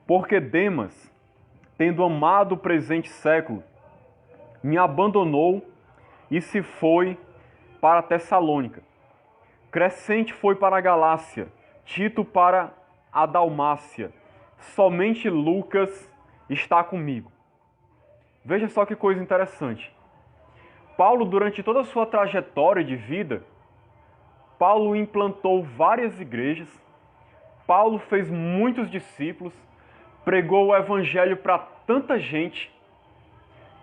Porque Demas, tendo amado o presente século, me abandonou e se foi para Tessalônica. Crescente foi para a Galácia, Tito para a Dalmácia. Somente Lucas está comigo. Veja só que coisa interessante. Paulo, durante toda a sua trajetória de vida, Paulo implantou várias igrejas, Paulo fez muitos discípulos, pregou o evangelho para tanta gente,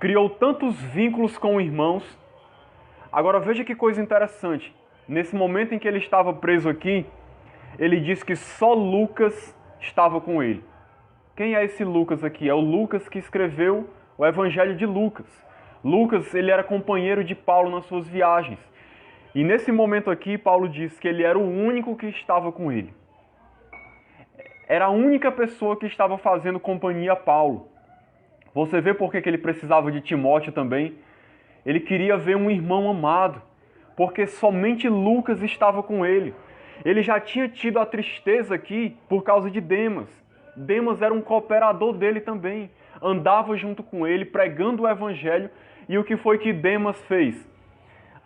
criou tantos vínculos com irmãos. Agora veja que coisa interessante. Nesse momento em que ele estava preso aqui, ele diz que só Lucas estava com ele. Quem é esse Lucas aqui? É o Lucas que escreveu o Evangelho de Lucas. Lucas, ele era companheiro de Paulo nas suas viagens. E nesse momento aqui, Paulo diz que ele era o único que estava com ele. Era a única pessoa que estava fazendo companhia a Paulo. Você vê por que ele precisava de Timóteo também? Ele queria ver um irmão amado, porque somente Lucas estava com ele. Ele já tinha tido a tristeza aqui por causa de Demas. Demas era um cooperador dele também. Andava junto com ele, pregando o evangelho. E o que foi que Demas fez?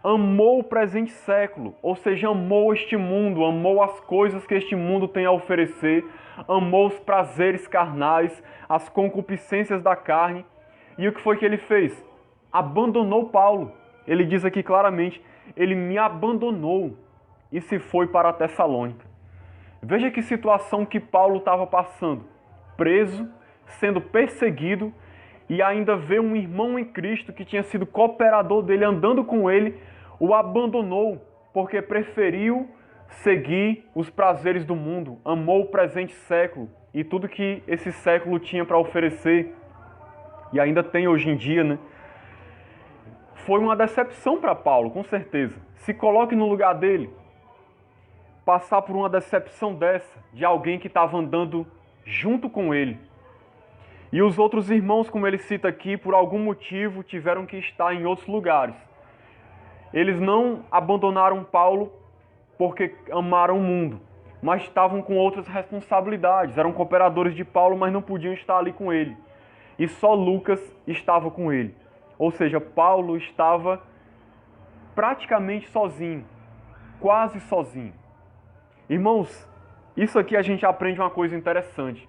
Amou o presente século, ou seja, amou este mundo, amou as coisas que este mundo tem a oferecer, amou os prazeres carnais, as concupiscências da carne. E o que foi que ele fez? Abandonou Paulo. Ele diz aqui claramente, ele me abandonou e se foi para Tessalônica. Veja que situação que Paulo estava passando. Preso, sendo perseguido, e ainda vê um irmão em Cristo que tinha sido cooperador dele, andando com ele, o abandonou, porque preferiu seguir os prazeres do mundo, amou o presente século e tudo que esse século tinha para oferecer, e ainda tem hoje em dia, né? Foi uma decepção para Paulo, com certeza. Se coloque no lugar dele. Passar por uma decepção dessa, de alguém que estava andando junto com ele. E os outros irmãos, como ele cita aqui, por algum motivo tiveram que estar em outros lugares. Eles não abandonaram Paulo porque amaram o mundo, mas estavam com outras responsabilidades. Eram cooperadores de Paulo, mas não podiam estar ali com ele. E só Lucas estava com ele. Ou seja, Paulo estava praticamente sozinho, quase sozinho. Irmãos, isso aqui a gente aprende uma coisa interessante.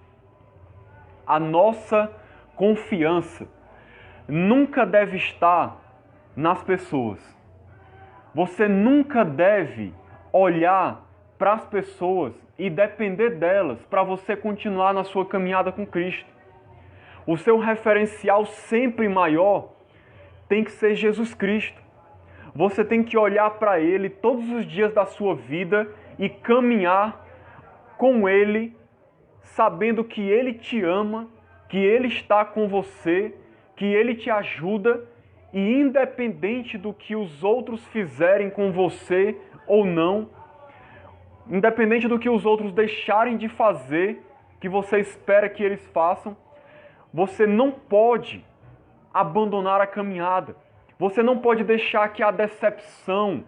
A nossa confiança nunca deve estar nas pessoas. Você nunca deve olhar para as pessoas e depender delas para você continuar na sua caminhada com Cristo. O seu referencial sempre maior tem que ser Jesus Cristo. Você tem que olhar para Ele todos os dias da sua vida e caminhar com Ele, sabendo que Ele te ama, que Ele está com você, que Ele te ajuda, e independente do que os outros fizerem com você ou não, independente do que os outros deixarem de fazer, que você espera que eles façam, você não pode abandonar a caminhada. Você não pode deixar que a decepção,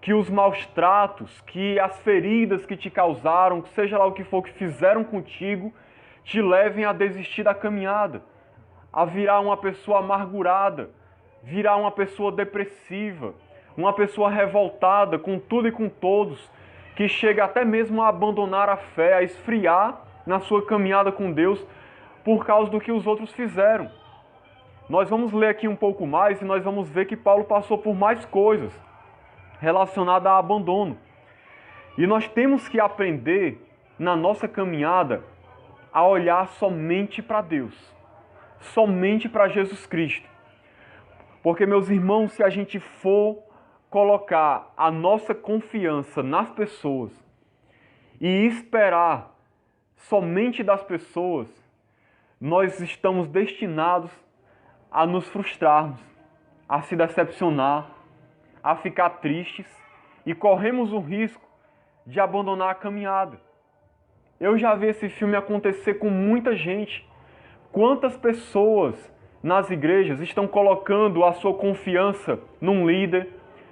que os maus tratos, que as feridas que te causaram, seja lá o que for que fizeram contigo, te levem a desistir da caminhada, a virar uma pessoa amargurada, virar uma pessoa depressiva, uma pessoa revoltada com tudo e com todos, que chega até mesmo a abandonar a fé, a esfriar na sua caminhada com Deus por causa do que os outros fizeram. Nós vamos ler aqui um pouco mais e nós vamos ver que Paulo passou por mais coisas relacionadas a abandono. E nós temos que aprender na nossa caminhada a olhar somente para Deus, somente para Jesus Cristo. Porque, meus irmãos, se a gente for colocar a nossa confiança nas pessoas e esperar somente das pessoas, nós estamos destinados a nos frustrarmos, a se decepcionar, a ficar tristes e corremos o risco de abandonar a caminhada. Eu já vi esse filme acontecer com muita gente. Quantas pessoas nas igrejas estão colocando a sua confiança num líder,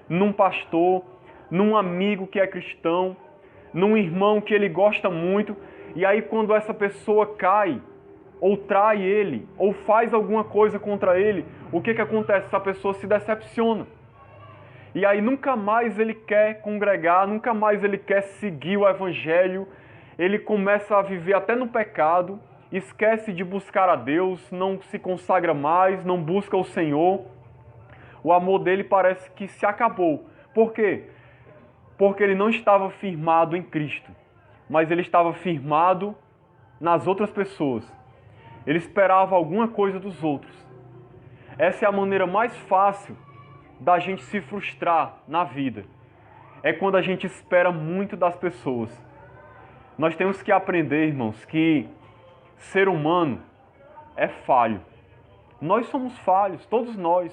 num pastor, num amigo que é cristão, num irmão que ele gosta muito, E aí quando essa pessoa cai, ou trai ele, ou faz alguma coisa contra ele, o que acontece? Essa pessoa se decepciona. E aí nunca mais ele quer congregar, nunca mais ele quer seguir o evangelho, ele começa a viver até no pecado, esquece de buscar a Deus, não se consagra mais, não busca o Senhor. O amor dele parece que se acabou. Por quê? Porque ele não estava firmado em Cristo, mas ele estava firmado nas outras pessoas. Ele esperava alguma coisa dos outros. Essa é a maneira mais fácil da gente se frustrar na vida. É quando a gente espera muito das pessoas. Nós temos que aprender, irmãos, que ser humano é falho. Nós somos falhos, todos nós.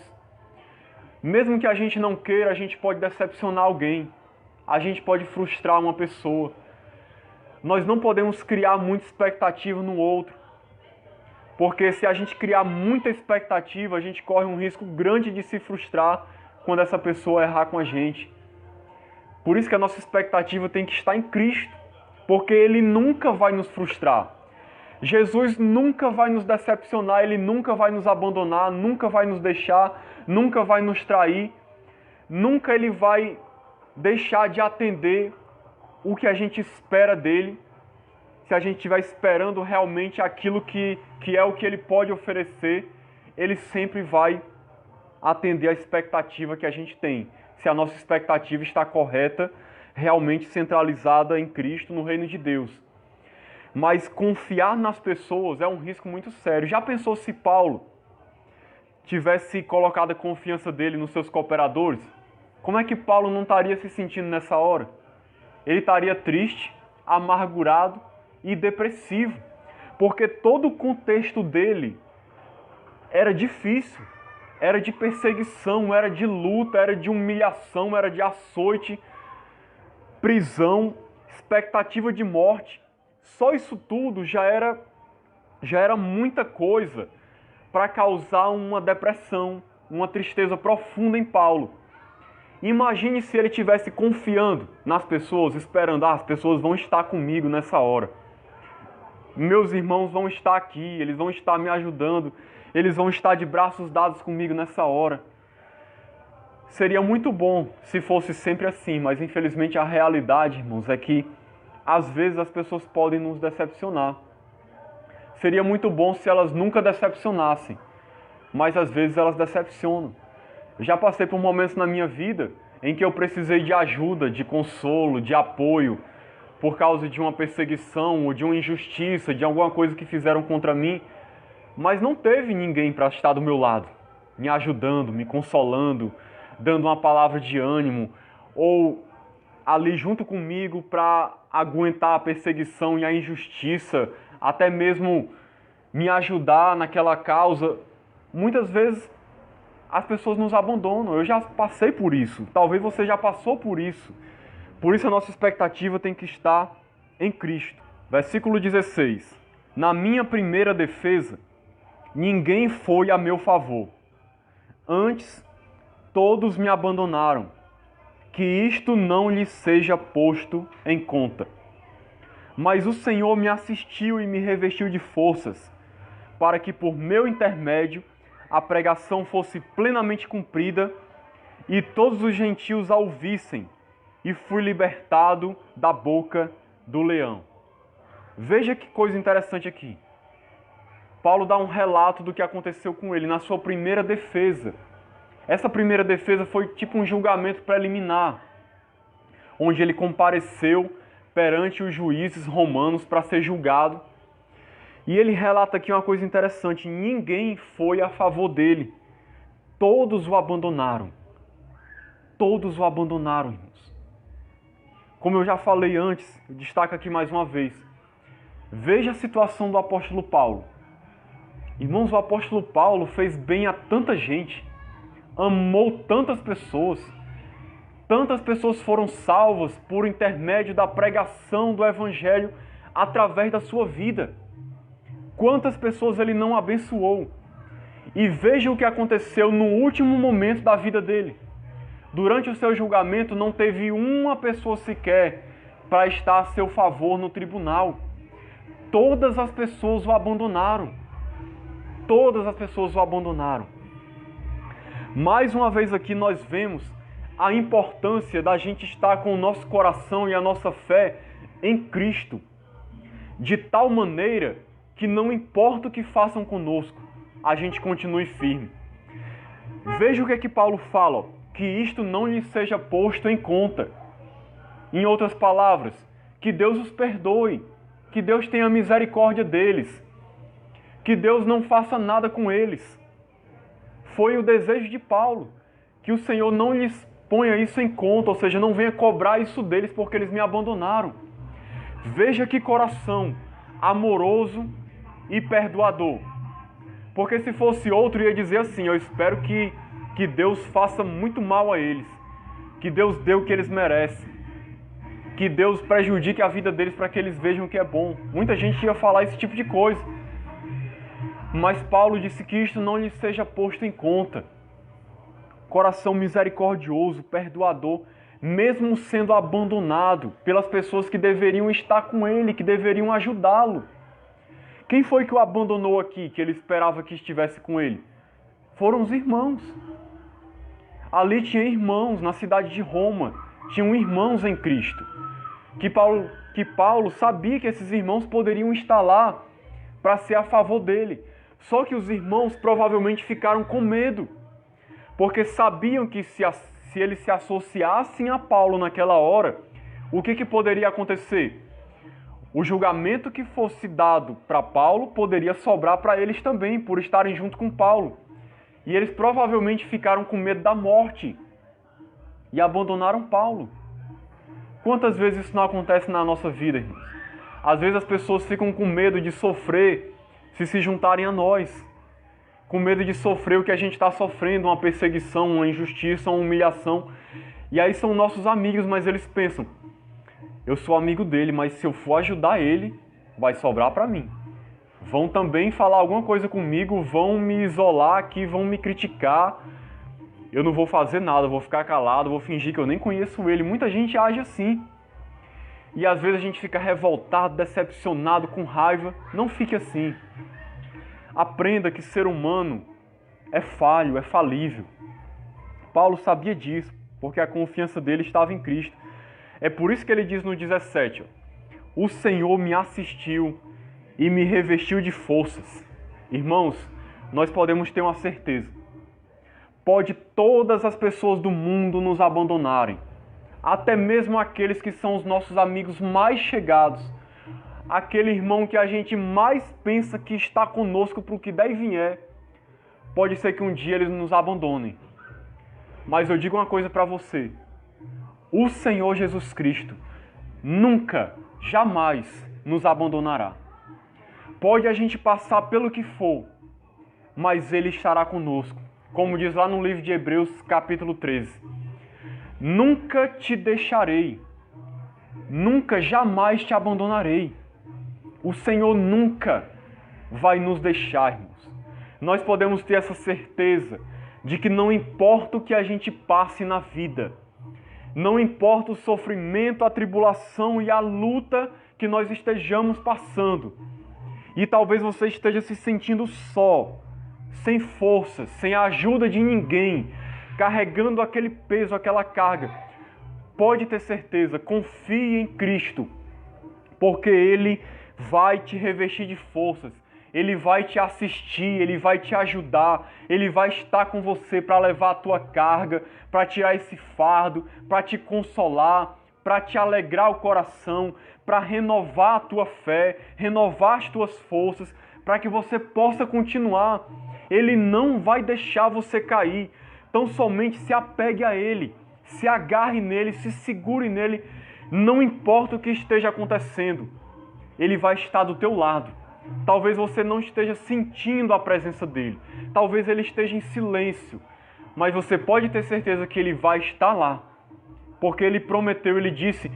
Mesmo que a gente não queira, a gente pode decepcionar alguém. A gente pode frustrar uma pessoa. Nós não podemos criar muita expectativa no outro. Porque se a gente criar muita expectativa, a gente corre um risco grande de se frustrar quando essa pessoa errar com a gente. Por isso que a nossa expectativa tem que estar em Cristo. Porque Ele nunca vai nos frustrar. Jesus nunca vai nos decepcionar, Ele nunca vai nos abandonar, nunca vai nos deixar, nunca vai nos trair. Nunca Ele vai deixar de atender o que a gente espera dEle. Se a gente estiver esperando realmente aquilo que é o que Ele pode oferecer, Ele sempre vai atender a expectativa que a gente tem. Se a nossa expectativa está correta, realmente centralizada em Cristo, no reino de Deus. Mas confiar nas pessoas é um risco muito sério. Já pensou se Paulo tivesse colocado a confiança dele nos seus cooperadores? Como é que Paulo não estaria se sentindo nessa hora? Ele estaria triste, amargurado e depressivo, porque todo o contexto dele era difícil, era de perseguição, era de luta, era de humilhação, era de açoite, prisão, expectativa de morte. Só isso tudo já era muita coisa para causar uma depressão, uma tristeza profunda em Paulo. Imagine se ele estivesse confiando nas pessoas, esperando, as pessoas vão estar comigo nessa hora. Meus irmãos vão estar aqui, eles vão estar me ajudando, eles vão estar de braços dados comigo nessa hora. Seria muito bom se fosse sempre assim, mas infelizmente a realidade, irmãos, é que às vezes as pessoas podem nos decepcionar. Seria muito bom se elas nunca decepcionassem, mas às vezes elas decepcionam. Eu já passei por momentos na minha vida em que eu precisei de ajuda, de consolo, de apoio, por causa de uma perseguição ou de uma injustiça, de alguma coisa que fizeram contra mim, mas não teve ninguém para estar do meu lado, me ajudando, me consolando, dando uma palavra de ânimo, ou ali junto comigo para aguentar a perseguição e a injustiça, até mesmo me ajudar naquela causa. Muitas vezes as pessoas nos abandonam. Eu já passei por isso. Talvez você já passou por isso. Por isso a nossa expectativa tem que estar em Cristo. Versículo 16. Na minha primeira defesa, ninguém foi a meu favor. Antes, todos me abandonaram. Que isto não lhes seja posto em conta. Mas o Senhor me assistiu e me revestiu de forças, para que por meu intermédio a pregação fosse plenamente cumprida e todos os gentios a ouvissem, e fui libertado da boca do leão. Veja que coisa interessante aqui. Paulo dá um relato do que aconteceu com ele na sua primeira defesa. Essa primeira defesa foi tipo um julgamento preliminar, onde ele compareceu perante os juízes romanos para ser julgado. E ele relata aqui uma coisa interessante: ninguém foi a favor dele. Todos o abandonaram. Todos o abandonaram, irmãos. Como eu já falei antes, eu destaco aqui mais uma vez. Veja a situação do apóstolo Paulo. Irmãos, o apóstolo Paulo fez bem a tanta gente, amou tantas pessoas foram salvas por intermédio da pregação do evangelho através da sua vida. Quantas pessoas ele não abençoou? E veja o que aconteceu no último momento da vida dele. Durante o seu julgamento não teve uma pessoa sequer para estar a seu favor no tribunal. todas as pessoas o abandonaram. Todas as pessoas o abandonaram. Mais uma vez aqui nós vemos a importância da gente estar com o nosso coração e a nossa fé em Cristo, de tal maneira que não importa o que façam conosco, a gente continue firme. Veja o que é que Paulo fala, ó, que isto não lhe seja posto em conta. Em outras palavras, que Deus os perdoe, que Deus tenha misericórdia deles, que Deus não faça nada com eles. Foi o desejo de Paulo, que o Senhor não lhes ponha isso em conta, ou seja, não venha cobrar isso deles porque eles me abandonaram. Veja que coração amoroso e perdoador. Porque se fosse outro, ia dizer assim, eu espero que Deus faça muito mal a eles, que Deus dê o que eles merecem, que Deus prejudique a vida deles para que eles vejam o que é bom. Muita gente ia falar esse tipo de coisa. Mas Paulo disse que isto não lhe seja posto em conta. Coração misericordioso, perdoador, mesmo sendo abandonado pelas pessoas que deveriam estar com ele, que deveriam ajudá-lo. Quem foi que o abandonou aqui, que ele esperava que estivesse com ele? Foram os irmãos. Ali tinha irmãos, na cidade de Roma, tinham irmãos em Cristo. Que Paulo sabia que esses irmãos poderiam estar lá para ser a favor dele. Só que os irmãos provavelmente ficaram com medo, porque sabiam que se eles se associassem a Paulo naquela hora, o que poderia acontecer? O julgamento que fosse dado para Paulo poderia sobrar para eles também, por estarem junto com Paulo. E eles provavelmente ficaram com medo da morte e abandonaram Paulo. Quantas vezes isso não acontece na nossa vida, irmãos? Às vezes as pessoas ficam com medo de sofrer se juntarem a nós, com medo de sofrer o que a gente está sofrendo, uma perseguição, uma injustiça, uma humilhação. E aí são nossos amigos, mas eles pensam, eu sou amigo dele, mas se eu for ajudar ele, vai sobrar para mim. Vão também falar alguma coisa comigo, vão me isolar aqui, vão me criticar. Eu não vou fazer nada, vou ficar calado, vou fingir que eu nem conheço ele. Muita gente age assim. E às vezes a gente fica revoltado, decepcionado, com raiva. Não fique assim. Aprenda que ser humano é falho, é falível. Paulo sabia disso, porque a confiança dele estava em Cristo. É por isso que ele diz no 17, ó, o Senhor me assistiu e me revestiu de forças. Irmãos, nós podemos ter uma certeza. Pode todas as pessoas do mundo nos abandonarem, até mesmo aqueles que são os nossos amigos mais chegados, aquele irmão que a gente mais pensa que está conosco para o que der e vier, pode ser que um dia eles nos abandonem. Mas eu digo uma coisa para você, o Senhor Jesus Cristo nunca, jamais nos abandonará. Pode a gente passar pelo que for, mas Ele estará conosco. Como diz lá no livro de Hebreus, capítulo 13. Nunca te deixarei, nunca, jamais te abandonarei. O Senhor nunca vai nos deixar, irmãos. Nós podemos ter essa certeza de que não importa o que a gente passe na vida, não importa o sofrimento, a tribulação e a luta que nós estejamos passando, e talvez você esteja se sentindo só, sem forças, sem a ajuda de ninguém, carregando aquele peso, aquela carga. Pode ter certeza, confie em Cristo, porque Ele vai te revestir de forças, Ele vai te assistir, Ele vai te ajudar, Ele vai estar com você para levar a tua carga, para tirar esse fardo, para te consolar, para te alegrar o coração, para renovar a tua fé, renovar as tuas forças, para que você possa continuar. Ele não vai deixar você cair, então somente se apegue a Ele, se agarre nele, se segure nele, não importa o que esteja acontecendo, Ele vai estar do teu lado. Talvez você não esteja sentindo a presença dEle, talvez Ele esteja em silêncio, mas você pode ter certeza que Ele vai estar lá, porque Ele prometeu, Ele disse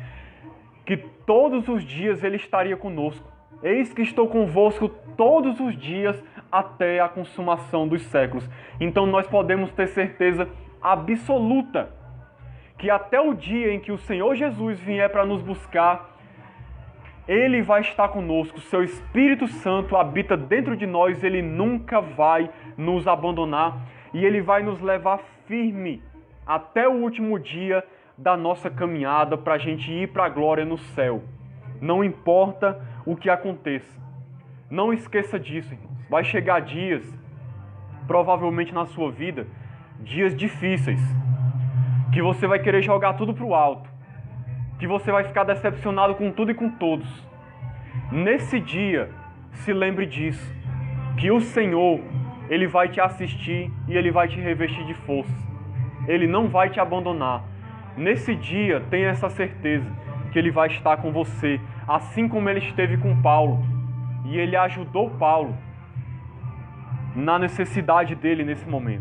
que todos os dias Ele estaria conosco. Eis que estou convosco todos os dias até a consumação dos séculos. Então nós podemos ter certeza absoluta que até o dia em que o Senhor Jesus vier para nos buscar, Ele vai estar conosco, seu Espírito Santo habita dentro de nós, ele nunca vai nos abandonar e ele vai nos levar firme até o último dia da nossa caminhada para a gente ir para a glória no céu. Não importa o que aconteça. Não esqueça disso, irmãos. Vai chegar dias, provavelmente na sua vida, dias difíceis, que você vai querer jogar tudo para o alto, que você vai ficar decepcionado com tudo e com todos. Nesse dia, se lembre disso, que o Senhor, Ele vai te assistir e Ele vai te revestir de força. Ele não vai te abandonar. Nesse dia, tenha essa certeza que Ele vai estar com você, assim como Ele esteve com Paulo. E Ele ajudou Paulo na necessidade dele nesse momento.